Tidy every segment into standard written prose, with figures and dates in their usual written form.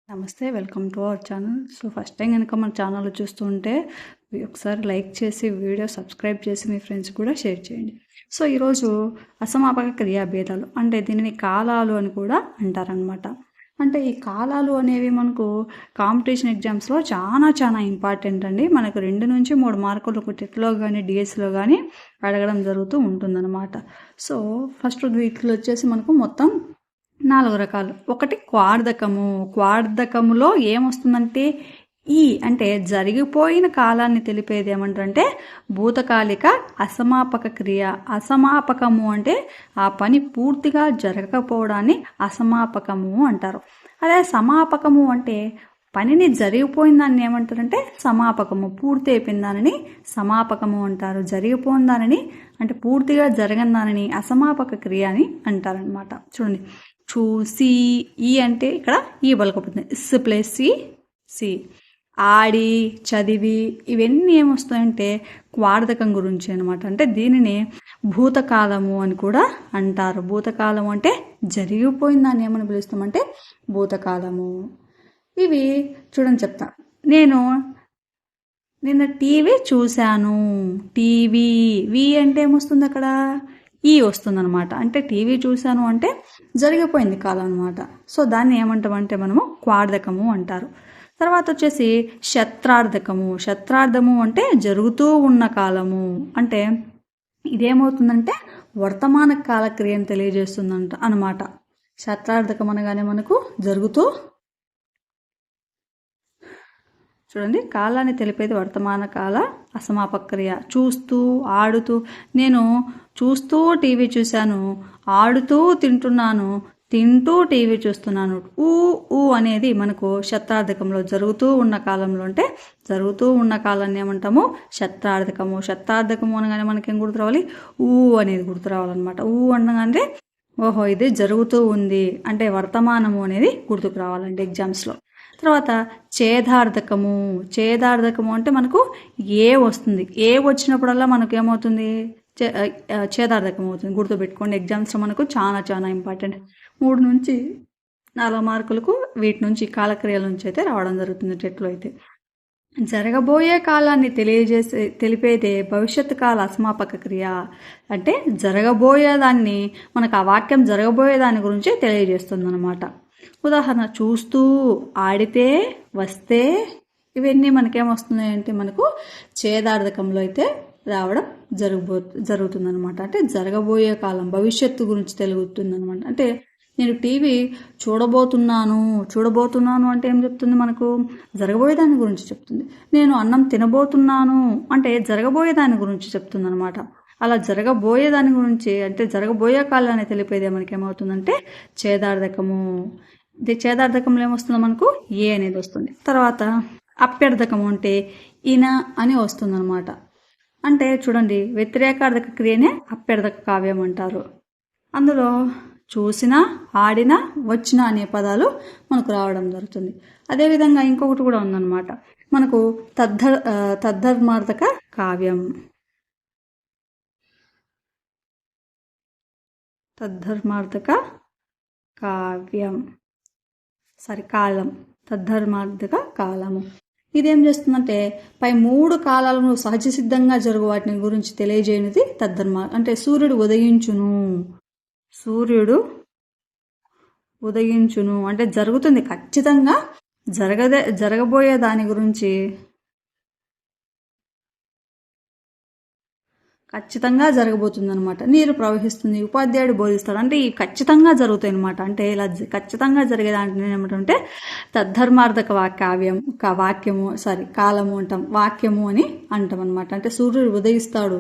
నమస్తే, welcome to our channel. So first time కనుక మన ఛానల్ చూస్తుంటే ఒకసారి లైక్ చేసి వీడియో సబ్స్క్రైబ్ చేసి మీ ఫ్రెండ్స్ కూడా షేర్ చేయండి. సో ఈరోజు అసమాపక క్రియాభేదాలు అంటే దీనిని కాలాలు అని కూడా అంటారనమాట. అంటే ఈ కాలాలు అనేవి మనకు కాంపిటీషన్ ఎగ్జామ్స్లో చాలా ఇంపార్టెంట్ అండి. మనకు 2 నుంచి 3 మార్కులు టెట్లో కానీ డిఎస్లో కానీ అడగడం జరుగుతూ ఉంటుందన్నమాట. సో ఫస్ట్ వీటిలో వచ్చేసి మనకు మొత్తం 4 రకాలు. ఒకటి క్వార్ధకము. క్వార్ధకములో ఏమొస్తుందంటే ఈ అంటే జరిగిపోయిన కాలాన్ని తెలిపేది ఏమంటారంటే భూతకాలిక అసమాపక క్రియ. అసమాపకము అంటే ఆ పని పూర్తిగా జరగకపోవడాన్ని అసమాపకము అంటారు. అదే సమాపకము అంటే పనిని జరిగిపోయిన దాన్ని ఏమంటారంటే సమాపకము. పూర్తి అయిపోయిన దానిని సమాపకము అంటారు. జరిగిపోయిన దానిని అంటే పూర్తిగా జరగని దానిని అసమాపక క్రియ అని అంటారనమాట. చూడండి, చూసి ఈ అంటే ఇక్కడ ఈ పలకపోతుంది. ఇస్ ప్లస్ సి. ఆడి, చదివి ఇవన్నీ ఏమొస్తాయంటే క్వార్ధకం గురించి అనమాట. అంటే దీనిని భూతకాలము అని కూడా అంటారు. భూతకాలము అంటే జరిగిపోయిన దాన్ని ఏమని పిలుస్తామంటే భూతకాలము. ఇవి చూడండి చెప్తా. నేను నిన్న టీవీ చూశాను. టీవీ వి అంటే ఏమొస్తుంది అక్కడ ఈ వస్తుందన్నమాట. అంటే టీవీ చూశాను అంటే జరిగిపోయింది కాలం అనమాట. సో దాన్ని ఏమంటామంటే మనము క్వార్ధకము అంటారు. తర్వాత వచ్చేసి శత్రార్థకము. శత్రార్థము అంటే జరుగుతూ ఉన్న కాలము. అంటే ఇదేమవుతుందంటే వర్తమాన కాల క్రియను తెలియజేస్తుందంట అనమాట. శత్రార్థకం అనగానే మనకు జరుగుతూ చూడండి కాలాన్ని తెలిపేది వర్తమాన కాల అసమాపక క్రియ. చూస్తూ, ఆడుతూ. నేను చూస్తూ టీవీ చూశాను, ఆడుతూ తింటున్నాను, తింటూ టీవీ చూస్తున్నాను. ఊ అనేది మనకు శత్రార్థకంలో జరుగుతూ ఉన్న కాలంలో అంటే జరుగుతూ ఉన్న కాలాన్ని ఏమంటాము శత్రార్థకము. శత్రార్థకము అనగానే మనకేం గుర్తు రావాలి? ఊ అనేది గుర్తు రావాలన్నమాట. ఊ అనగానే ఓహో ఇది జరుగుతూ ఉంది అంటే వర్తమానము అనేది గుర్తుకు రావాలండి ఎగ్జామ్స్లో. తర్వాత ఛేదార్థకము. ఛేదార్థకము అంటే మనకు ఏ వస్తుంది. ఏ వచ్చినప్పుడల్లా మనకు ఏమవుతుంది? ఛేదార్థకం అవుతుంది. గుర్తుపెట్టుకోండి, ఎగ్జామ్స్లో మనకు చాలా ఇంపార్టెంట్. 3 నుంచి 4 మార్కులకు వీటి నుంచి కాలక్రియల నుంచి అయితే రావడం జరుగుతుంది టెట్లో అయితే. జరగబోయే కాలాన్ని తెలిపేదే భవిష్యత్తు కాల అసమాపక క్రియ. అంటే జరగబోయేదాన్ని మనకు ఆ వాక్యం జరగబోయేదాని గురించి తెలియజేస్తుంది అనమాట. ఉదాహరణ చూస్తూ, ఆడితే, వస్తే ఇవన్నీ మనకేమొస్తున్నాయి అంటే మనకు ఛేదార్థకంలో అయితే రావడం జరుగుతుందనమాట. అంటే జరగబోయే కాలం భవిష్యత్తు గురించి తెలుగుతుందనమాట. అంటే నేను టీవీ చూడబోతున్నాను అంటే ఏం చెప్తుంది? మనకు జరగబోయేదాని గురించి చెప్తుంది. నేను అన్నం తినబోతున్నాను అంటే జరగబోయేదాని గురించి చెప్తుంది అనమాట. అలా జరగబోయేదాని గురించి అంటే జరగబోయే కాలాన్ని తెలిపేదే మనకేమవుతుందంటే ఛేదార్థకము. ఇది ఛేదార్థకంలో ఏమొస్తుందో మనకు ఏ అనేది వస్తుంది. తర్వాత అప్యర్థకము అంటే ఇన అని వస్తుందన్నమాట. అంటే చూడండి, వ్యతిరేకార్థక క్రియనే అప్యర్థక కావ్యం అంటారు. అందులో చూసిన, ఆడిన, వచ్చిన అనే పదాలు మనకు రావడం జరుగుతుంది. అదేవిధంగా ఇంకొకటి కూడా ఉందన్నమాట మనకు తద్ధర్మార్థక కావ్యం. తద్ధర్మార్థక కావ్యం కాలం. తద్ధర్మార్థక కాలము. ఇదేం చేస్తుందంటే పై 3 కాలాలను సహజ సిద్ధంగా జరుగు వాటిని గురించి తెలియజేయనిది అంటే సూర్యుడు ఉదయించును అంటే జరుగుతుంది, ఖచ్చితంగా జరగబోయే దాని గురించి ఖచ్చితంగా జరగబోతుంది అనమాట. నీరు ప్రవహిస్తుంది, ఉపాధ్యాయుడు బోధిస్తాడు అంటే ఈ ఖచ్చితంగా జరుగుతాయి అనమాట. అంటే ఇలా ఖచ్చితంగా జరిగేదాంట్లో ఏమంటే తద్ధర్మార్థక కాలము అంటాం, వాక్యము అని అంటాం అనమాట. అంటే సూర్యుడు ఉదయిస్తాడు,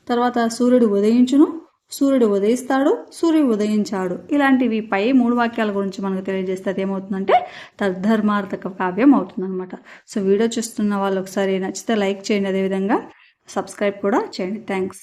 తర్వాత సూర్యుడు ఉదయించును, సూర్యుడు ఉదయిస్తాడు, సూర్యుడు ఉదయించాడు. ఇలాంటివి పై 3 వాక్యాల గురించి మనకు తెలియజేస్తే అది ఏమవుతుందంటే తద్ధర్మార్థక కావ్యం అవుతుంది అనమాట. సో వీడియో చూస్తున్న వాళ్ళు ఒకసారి నచ్చితే లైక్ చేయండి, అదేవిధంగా సబ్స్క్రైబ్ కూడా చేయండి. థ్యాంక్స్.